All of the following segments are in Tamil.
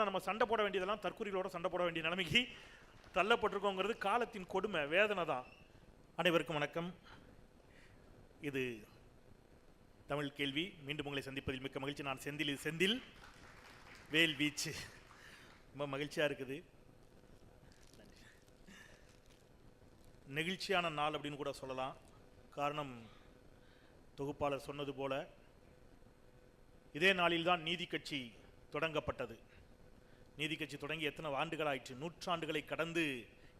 ஆனால் நம்ம சண்டை போட வேண்டியதெல்லாம் தற்கொலைகளோட சண்டை போட வேண்டிய நிலைமைக்கு தள்ளப்பட்டிருக்கோங்கிறது காலத்தின் கொடுமை, வேதனை தான். அனைவருக்கும் வணக்கம். இது தமிழ் கேள்வி. மீண்டும் உங்களை சந்திப்பதில் மிக்க மகிழ்ச்சி. நான் செந்தில், இது செந்தில் வேல் வீச்சு. ரொம்ப மகிழ்ச்சியாக இருக்குது. நெகிழ்ச்சியான நாள் அப்படின்னு கூட சொல்லலாம். காரணம், தொகுப்பாளர் சொன்னது போல இதே நாளில்தான் நீதி கட்சி தொடங்கப்பட்டது. நீதி கட்சி தொடங்கி எத்தனை ஆண்டுகள் ஆயிற்று? நூற்றாண்டுகளை கடந்து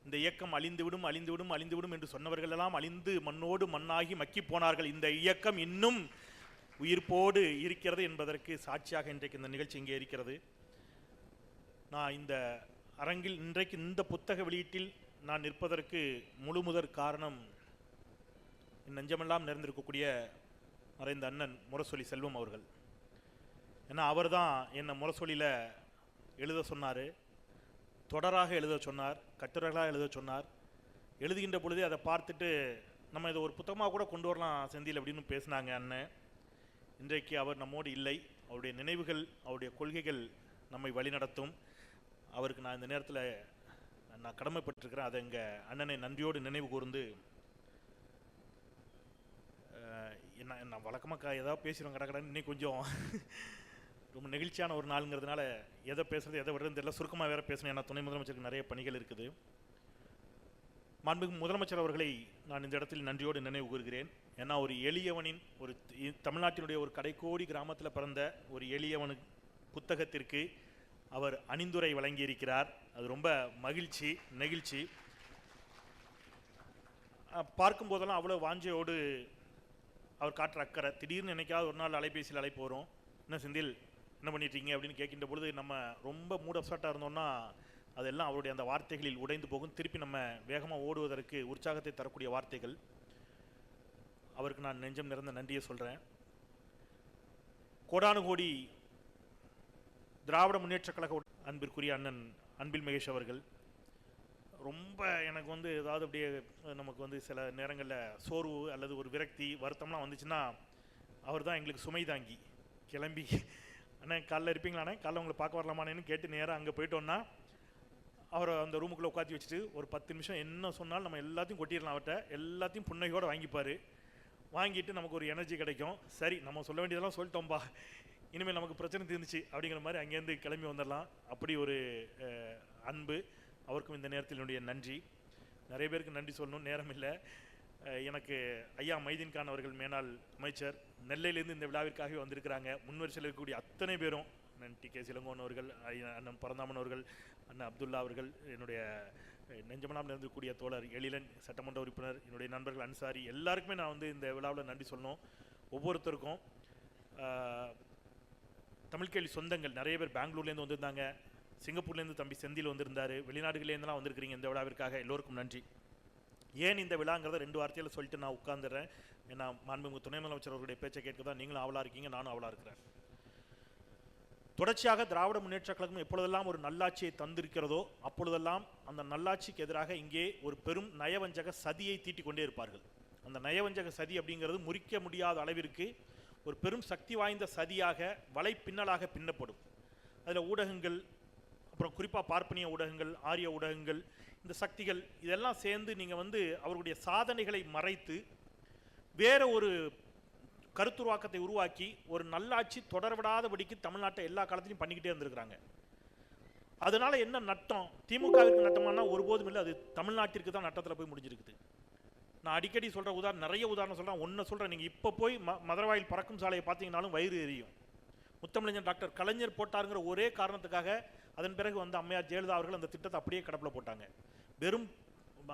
இந்த இயக்கம் அழிந்துவிடும் அழிந்துவிடும் அழிந்துவிடும் என்று சொன்னவர்கள் எல்லாம் அழிந்து மண்ணோடு மண்ணாகி மக்கி போனார்கள். இந்த இயக்கம் இன்னும் உயிர்ப்போடு இருக்கிறது என்பதற்கு சாட்சியாக இன்றைக்கு இந்த நிகழ்ச்சி இங்கே இருக்கிறது. நான் இந்த அரங்கில் இன்றைக்கு இந்த புத்தக வெளியீட்டில் நான் நிற்பதற்கு முழுமுதற் காரணம் நெஞ்சமெல்லாம் நிறைந்திருக்கக்கூடிய மறைந்த அண்ணன் முரசொலி செல்வம் அவர்கள். ஏன்னா அவர் தான் என்னை முரசொலியில் எழுத சொன்னார், தொடராக எழுத சொன்னார், கட்டுரைகளாக எழுத சொன்னார். எழுதுகின்ற பொழுதே அதை பார்த்துட்டு நம்ம இதை ஒரு புத்தகமாக கூட கொண்டு வரலாம் செந்தில் அப்படின்னு பேசினாங்க அண்ணன். இன்றைக்கு அவர் நம்மோடு இல்லை. அவருடைய நினைவுகள், அவருடைய கொள்கைகள் நம்மை வழிநடத்தும். அவருக்கு நான் இந்த நேரத்தில் நான் கடமைப்பட்டிருக்கிறேன். அதை எங்கள் அண்ணனை நன்றியோடு நினைவு கூர்ந்து, நான் வழக்கமாக ஏதாவது பேசுகிறோம் கடக்கடன்னு, இன்னைக்கு கொஞ்சம் ரொம்ப நெகிழ்ச்சியான ஒரு நாளுங்கிறதுனால எதை பேசுறது எதை விடுறது தெரியல. சுருக்கமாக வேறு பேசணும். ஏன்னா துணை முதலமைச்சருக்கு நிறைய பணிகள் இருக்குது. மாண்புமிகு முதலமைச்சர் அவர்களை நான் இந்த இடத்தில் நன்றியோடு நினைவு கூறுகிறேன். ஏன்னா ஒரு எளியவனின், ஒரு தமிழ்நாட்டினுடைய ஒரு கடைக்கோடி கிராமத்தில் பிறந்த ஒரு எளியவனு புத்தகத்திற்கு அவர் அணிந்துரை வழங்கியிருக்கிறார். அது ரொம்ப மகிழ்ச்சி, நெகிழ்ச்சி. பார்க்கும்போதெல்லாம் அவ்வளோ வாஞ்சையோடு அவர் காட்டுற அக்கறை. திடீர்னு என்னைக்காவது ஒரு நாள் அலைபேசியில் அழைப்பு வரும், என்ன செந்தில் என்ன பண்ணிட்டீங்க அப்படின்னு கேட்கின்ற பொழுது நம்ம ரொம்ப மூட் அப்செட்டாக இருந்தோம்னா அதெல்லாம் அவருடைய அந்த வார்த்தைகளில் உடைந்து போகும். திருப்பி நம்ம வேகமாக ஓடுவதற்கு உற்சாகத்தை தரக்கூடிய வார்த்தைகள். அவருக்கு நான் நெஞ்சம் நிறைந்த நன்றியை சொல்கிறேன். கோடானு கோடி திராவிட முன்னேற்ற கழக அன்பிற்குரிய அண்ணன் அன்பில் மகேஷ் அவர்கள் ரொம்ப எனக்கு ஏதாவது அப்படியே நமக்கு சில நேரங்களில் சோர்வு அல்லது ஒரு விரக்தி வருத்தம்லாம் வந்துச்சுன்னா அவர் தான் எங்களுக்கு சுமை தாங்கி. கிளம்பி அண்ணா காலைல இருப்பீங்களாண்ணே, காலைல உங்களை பார்க்க வரலாமான்னு கேட்டு நேராக அங்கே போயிட்டோன்னா அவரை அந்த ரூமுக்குள்ளே உட்காந்து வச்சுட்டு ஒரு 10 நிமிஷம் என்ன சொன்னாலும் நம்ம எல்லாத்தையும் கொட்டிடலாம். அவர்கிட்ட எல்லாத்தையும் புன்னையோடு வாங்கிப்பார். வாங்கிட்டு நமக்கு ஒரு எனர்ஜி கிடைக்கும். சரி, நம்ம சொல்ல வேண்டியதெல்லாம் சொல்லிட்டோம்பா, இனிமேல் நமக்கு பிரச்சனை தீர்ந்துச்சு அப்படிங்கிற மாதிரி அங்கேருந்து கிளம்பி வந்துடலாம். அப்படி ஒரு அன்பு. அவருக்கும் இந்த நேரத்தில் என்னுடைய நன்றி. நிறைய பேருக்கு நன்றி சொல்லணும், நேரம் இல்லை. எனக்கு ஐயா மைதீன் கான் அவர்கள், மேனாள் அமைச்சர், நெல்லையிலேருந்து இந்த விழாவிற்காகவே வந்திருக்கிறாங்க. முன்வரிசையில் இருக்கக்கூடிய அத்தனை பேரும், அண்ணன் டி கே சிலங்கோன் அவர்கள், அண்ணன் பரந்தாமன் அவர்கள், அண்ணன் அப்துல்லா அவர்கள், என்னுடைய நெஞ்சமெல்லாம் இருந்திருக்கக்கூடிய தோழர் எழிலன் சட்டமன்ற உறுப்பினர், என்னுடைய நண்பர்கள் அன்சாரி, எல்லாருக்குமே நான் இந்த விழாவில் நன்றி சொல்லணும். ஒவ்வொருத்தருக்கும். தமிழ் கேள்வி சொந்தங்கள் நிறைய பேர் பெங்களூர்லேருந்து வந்திருந்தாங்க, சிங்கப்பூர்லேருந்து தம்பி செந்தில் வந்திருந்தார், வெளிநாடுகளேருந்துலாம் வந்திருக்கிறீங்க இந்த விழாவிற்காக. எல்லோருக்கும் நன்றி. ஏன் இந்த விழாங்கிறத 2 வார்த்தையில் சொல்லிட்டு நான் உட்கார்ந்துடுறேன். ஏன்னா மாண்புமிகு துணை முதலமைச்சர் அவர்களுடைய பேச்சை கேட்க தான் நீங்களும் ஆவலாக இருக்கீங்க, நானும் ஆவலாக இருக்கிறேன். தொடர்ச்சியாக திராவிட முன்னேற்ற கழகம் எப்பொழுதெல்லாம் ஒரு நல்லாட்சியை தந்திருக்கிறதோ அப்பொழுதெல்லாம் அந்த நல்லாட்சிக்கு எதிராக இங்கே ஒரு பெரும் நயவஞ்சக சதியை தீட்டிக் கொண்டே இருப்பார்கள். அந்த நயவஞ்சக சதி அப்படிங்கிறது முறிக்க முடியாத அளவிற்கு ஒரு பெரும் சக்தி வாய்ந்த சதியாக வலை பின்னலாக பின்னப்படும். அதில் ஊடகங்கள், அப்புறம் குறிப்பாக பார்ப்பனிய ஊடகங்கள், ஆரிய ஊடகங்கள், இந்த சக்திகள் இதெல்லாம் சேர்ந்து நீங்கள் அவர்களுடைய சாதனைகளை மறைத்து வேற ஒரு கருத்துருவாக்கத்தை உருவாக்கி ஒரு நல்லாட்சி தொடரவிடாதபடிக்கு தமிழ்நாட்டை எல்லா காலத்திலையும் பண்ணிக்கிட்டே இருந்திருக்கிறாங்க. அதனால என்ன நட்டம்? திமுகவிற்கு நட்டமானா ஒருபோதும் இல்லை, அது தமிழ்நாட்டிற்கு தான் நட்டத்தில் போய் முடிஞ்சிருக்குது. நான் அடிக்கடி சொல்கிற நிறைய உதாரணம் சொல்கிறேன். ஒன்று சொல்கிறேன், நீங்கள் இப்போ போய் மதுரவாயில் பறக்கும் சாலையை பார்த்தீங்கன்னாலும் வயிறு எரியும். முத்தமிழஞ்சன் டாக்டர் கலைஞர் போட்டாருங்கிற ஒரே காரணத்துக்காக அதன் பிறகு அம்மையார் ஜெயலலிதா அவர்கள் அந்த திட்டத்தை அப்படியே கடப்பில் போட்டாங்க. வெறும்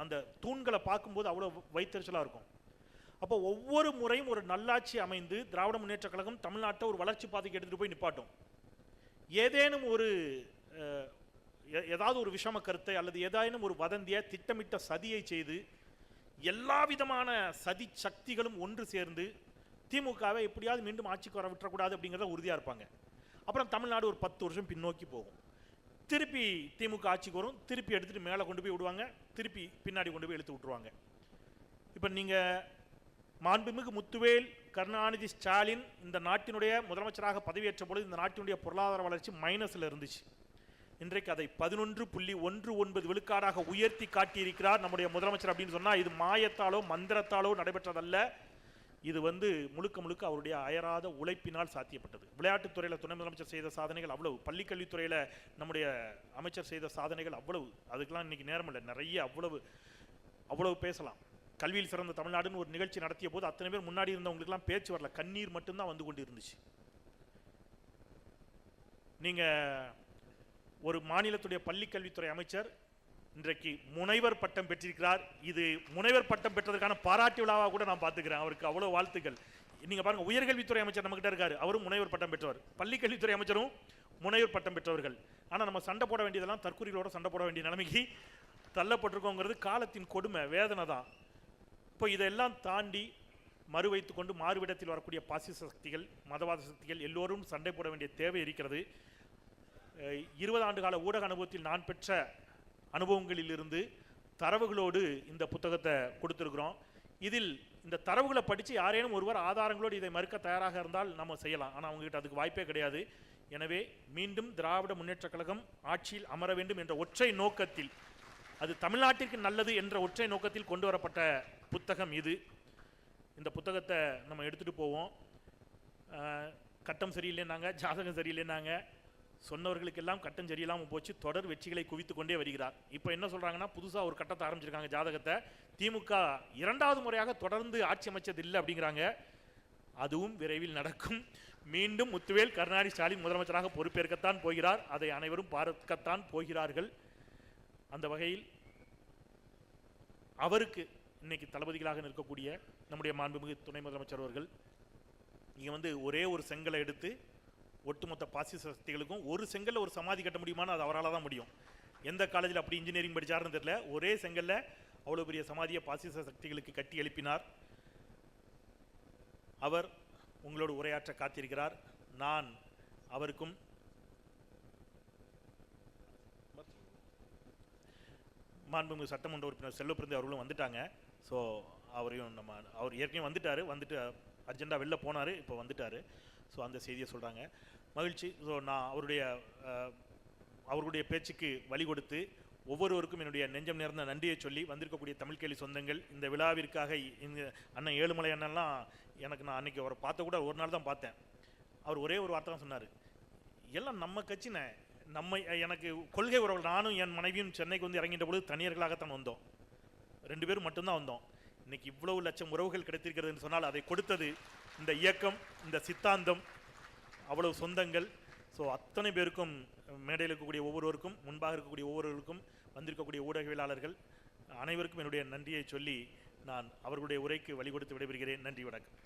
அந்த தூண்களை பார்க்கும்போது அவ்வளோ வைத்தறிச்சலாக இருக்கும். அப்போ ஒவ்வொரு முறையும் ஒரு நல்லாட்சி அமைந்து திராவிட முன்னேற்ற கழகம் தமிழ்நாட்டை ஒரு வளர்ச்சி பாதைக்கு எடுத்துகிட்டு போய் நிப்பாட்டும். ஏதேனும் ஏதாவது ஒரு விஷம கருத்தை அல்லது ஏதாயினும் ஒரு வதந்தியை, திட்டமிட்ட சதியை செய்து எல்லா விதமான சதி சக்திகளும் ஒன்று சேர்ந்து திமுகவை எப்படியாவது மீண்டும் ஆட்சிக்கு வர விட்டுறக்கூடாது அப்படிங்கிறத உறுதியாக இருப்பாங்க. அப்புறம் தமிழ்நாடு ஒரு 10 வருஷம் பின்னோக்கி போகும். திருப்பி திமுக ஆட்சிக்கு வரும், திருப்பி எடுத்துகிட்டு மேலே கொண்டு போய் விடுவாங்க, திருப்பி பின்னாடி கொண்டு போய் இழுத்து விட்டுருவாங்க. இப்போ நீங்கள் மாண்புமிகு முத்துவேல் கருணாநிதி ஸ்டாலின் இந்த நாட்டினுடைய முதலமைச்சராக பதவியேற்ற பொழுது இந்த நாட்டினுடைய பொருளாதார வளர்ச்சி மைனஸில் இருந்துச்சு. இன்றைக்கு அதை 11.19 விழுக்காடாக உயர்த்தி காட்டியிருக்கிறார் நம்முடைய முதலமைச்சர் அப்படின்னு சொன்னா இது மாயத்தாலோ மந்திரத்தாலோ நடைபெற்றதல்ல. இது முழுக்க முழுக்க அவருடைய அயராத உழைப்பினால் சாத்தியப்பட்டது. விளையாட்டுத்துறையில் துணை முதலமைச்சர் செய்த சாதனைகள் அவ்வளவு, பள்ளிக்கல்வித்துறையில் நம்முடைய அமைச்சர் செய்த சாதனைகள் அவ்வளவு, அதுக்கெல்லாம் இன்னைக்கு நேரம் இல்லை, நிறைய அவ்வளவு பேசலாம். கல்வியில் சிறந்த தமிழ்நாடுன்னு ஒரு நிகழ்ச்சி நடத்திய போது அத்தனை பேர் முன்னாடி இருந்தவங்களுக்குலாம் பேச்சு வரல, கண்ணீர் மட்டும்தான் வந்து கொண்டு இருந்துச்சு. நீங்க ஒரு மாநிலத்துடைய பள்ளிக்கல்வித்துறை அமைச்சர் இன்றைக்கு முனைவர் பட்டம் பெற்றிருக்கிறார். இது முனைவர் பட்டம் பெற்றதற்கான பாராட்டு விழாவாக கூட நான் பார்த்துக்கிறேன். அவருக்கு அவ்வளவு வாழ்த்துக்கள். நீங்க பாருங்க, உயர்கல்வித்துறை அமைச்சர் நம்ம கிட்ட இருக்காரு, அவரும் முனைவர் பட்டம் பெற்றவர். பள்ளிக்கல்வித்துறை அமைச்சரும் முனைவர் பட்டம் பெற்றவர்கள். ஆனா நம்ம சண்டை போட வேண்டியதெல்லாம் தற்கொலைகளோட சண்டை போட வேண்டிய நிலைமைக்கு தள்ளப்பட்டிருக்கோங்கிறது காலத்தின் கொடுமை, வேதனை தான். இப்போ இதெல்லாம் தாண்டி மறு வைத்து கொண்டு மாறுவிடத்தில் வரக்கூடிய பாசிச சக்திகள், மதவாத சக்திகள் எல்லோரும் சண்டை போட வேண்டிய தேவை இருக்கிறது. 20 ஆண்டு கால ஊடக அனுபவத்தில் நான் பெற்ற அனுபவங்களிலிருந்து தரவுகளோடு இந்த புத்தகத்தை கொடுத்துருக்குறோம். இதில் இந்த தரவுகளை படித்து யாரேனும் ஒருவர் ஆதாரங்களோடு இதை மறுக்க தயாராக இருந்தால் நம்ம செய்யலாம். ஆனால் அவங்ககிட்ட அதுக்கு வாய்ப்பே கிடையாது. எனவே மீண்டும் திராவிட முன்னேற்றக் கழகம் ஆட்சியில் அமர வேண்டும் என்ற ஒற்றை நோக்கத்தில், அது தமிழ்நாட்டிற்கு நல்லது என்ற ஒற்றை நோக்கத்தில் கொண்டு வரப்பட்ட புத்தகம் இது. இந்த புத்தகத்தை நம்ம எடுத்துகிட்டு போவோம். கட்டம் சரியில்லைன்னாங்க, ஜாதகம் சரியில்லைன்னாங்க, சொன்னவர்களுக்கெல்லாம் கட்டம் சரியில்லாமல் போச்சு, தொடர் வெற்றிகளை குவித்து கொண்டே வருகிறார். இப்போ என்ன சொல்கிறாங்கன்னா, புதுசாக ஒரு கட்டத்தை ஆரம்பிச்சிருக்காங்க ஜாதகத்தை. திமுக 2வது முறையாக தொடர்ந்து ஆட்சி அமைச்சது இல்லை அப்படிங்கிறாங்க. அதுவும் விரைவில் நடக்கும். மீண்டும் முத்துவேல் கருணாநிதி ஸ்டாலின் முதலமைச்சராக பொறுப்பேற்கத்தான் போகிறார். அதை அனைவரும் பார்க்கத்தான் போகிறார்கள். அந்த வகையில் அவருக்கு இன்னைக்கு தளபதிகளாக நிற்கக்கூடிய நம்முடைய மாண்புமிகு துணை முதலமைச்சர் அவர்கள் இங்கே ஒரே ஒரு செங்கலை எடுத்து ஒட்டுமொத்த பாசிச சக்திகளுக்கும் ஒரு செங்கல்ல ஒரு சமாதி கட்ட முடியுமான்னு அது அவரால் தான் முடியும். எந்த காலேஜில் அப்படி இன்ஜினியரிங் படித்தாருன்னு தெரியல, ஒரே செங்கல்ல அவ்வளோ பெரிய சமாதியை பாசிச சக்திகளுக்கு கட்டி எழுப்பினார். அவர் உங்களோடு உரையாற்ற காத்திருக்கிறார். நான் அவருக்கும் மாண்புமிகு சட்டமன்ற உறுப்பினர் செல்வப்பிரந்தை அவர்களும் வந்துட்டாங்க. ஸோ அவரையும் அவர் ஏற்கனவே வந்துட்டு அர்ஜெண்டாக வெளில போனார், இப்போ வந்துட்டார். ஸோ அந்த செய்தியை சொல்கிறாங்க, மகிழ்ச்சி. ஸோ நான் அவர்களுடைய பேச்சுக்கு வழி கொடுத்து ஒவ்வொருவருக்கும் என்னுடைய நெஞ்சம் நேர்ந்த நன்றியை சொல்லி வந்திருக்கக்கூடிய தமிழ் கேள்வி சொந்தங்கள், இந்த விழாவிற்காக இங்கே அண்ணன் ஏழுமலை அண்ணன்லாம் நான் அன்றைக்கி அவரை பார்த்த கூட ஒரு நாள் தான் பார்த்தேன். அவர் ஒரே ஒரு வார்த்தை தான் சொன்னார், எல்லாம் நம்ம கட்சினை எனக்கு கொள்கை உறவுகள். நானும் என் மனைவியும் சென்னைக்கு இறங்கின்ற பொழுது தனியர்களாகத்தான் வந்தோம், 2 பேரும் மட்டும்தான் வந்தோம். இன்னைக்கு இவ்வளவு லட்சம் உறவுகள் கிடைத்திருக்கிறது என்று சொன்னால் அதை கொடுத்தது இந்த இயக்கம், இந்த சித்தாந்தம், அவ்வளவு சொந்தங்கள். ஸோ அத்தனை பேருக்கும், மேடையில் இருக்கக்கூடிய ஒவ்வொருவருக்கும், முன்பாக இருக்கக்கூடிய ஒவ்வொருவருக்கும், வந்திருக்கக்கூடிய ஊடகவியலாளர்கள் அனைவருக்கும் என்னுடைய நன்றியை சொல்லி நான் அவர்களுடைய உரைக்கு வழி கொடுத்து விடைபெறுகிறேன். நன்றி, வணக்கம்.